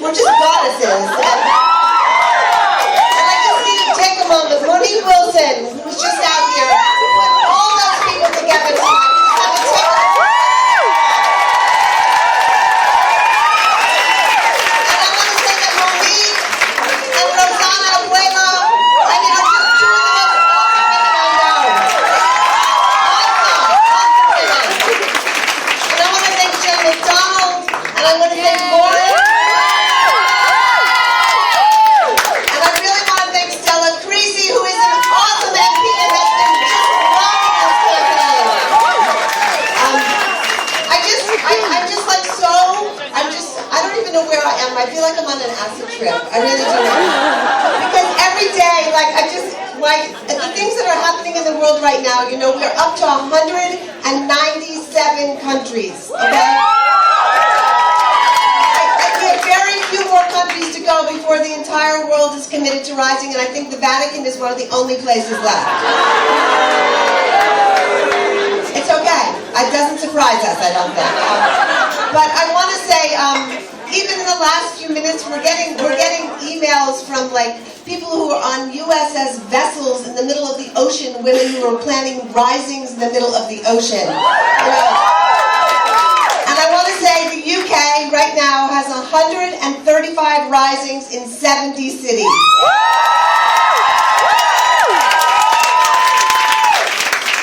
We're just goddesses. And I just need to take a moment. Monique Wilson, who's just out here, put all those people together tonight. I feel like I'm on an acid trip. I really do. Because every day, the things that are happening in the world right now, you know, we're up to 197 countries, okay? We have very few more countries to go before the entire world is committed to rising, and I think the Vatican is one of the only places left. It's okay. It doesn't surprise us, I don't think. But I want to say, even in the last few minutes, we're getting emails from people who are on USS vessels in the middle of the ocean, women who are planning risings in the middle of the ocean. You know? And I want to say the UK right now has 135 risings in 70 cities.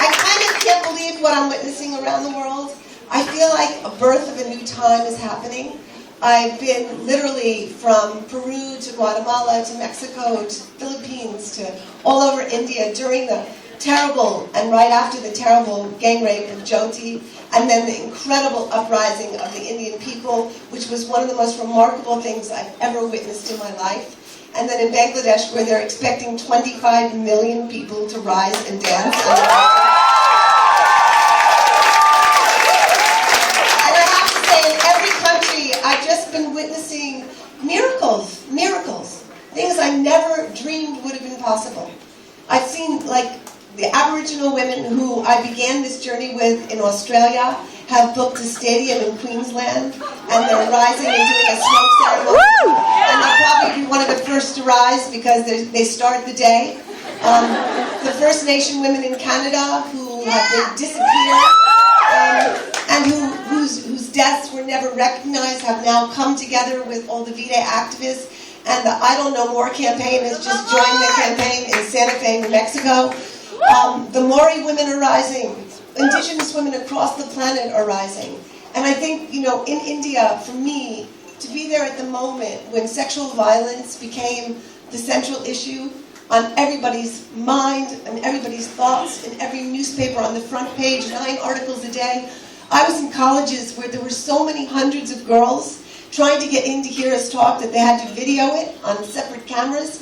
I kind of can't believe what I'm witnessing around the world. I feel like a birth of a new time is happening. I've been literally from Peru to Guatemala to Mexico to Philippines to all over India during the terrible and right after the terrible gang rape of Jyoti, and then the incredible uprising of the Indian people, which was one of the most remarkable things I've ever witnessed in my life. And then in Bangladesh, where they're expecting 25 million people to rise and dance. I've just been witnessing miracles, things I never dreamed would have been possible. I've seen, the Aboriginal women who I began this journey with in Australia have booked a stadium in Queensland, and they're rising and doing a smoke ceremony. And they'll probably be one of the first to rise because they start the day. The First Nation women in Canada who have been disappeared, and whose deaths were never recognized, have now come together with all the V-Day activists, and the I Don't Know More campaign has just joined the campaign in Santa Fe, New Mexico. The Maori women are rising. Indigenous women across the planet are rising. And I think, in India, for me, to be there at the moment when sexual violence became the central issue on everybody's mind and everybody's thoughts, in every newspaper on the front page, 9 articles a day. I was in colleges where there were so many hundreds of girls trying to get in to hear us talk that they had to video it on separate cameras.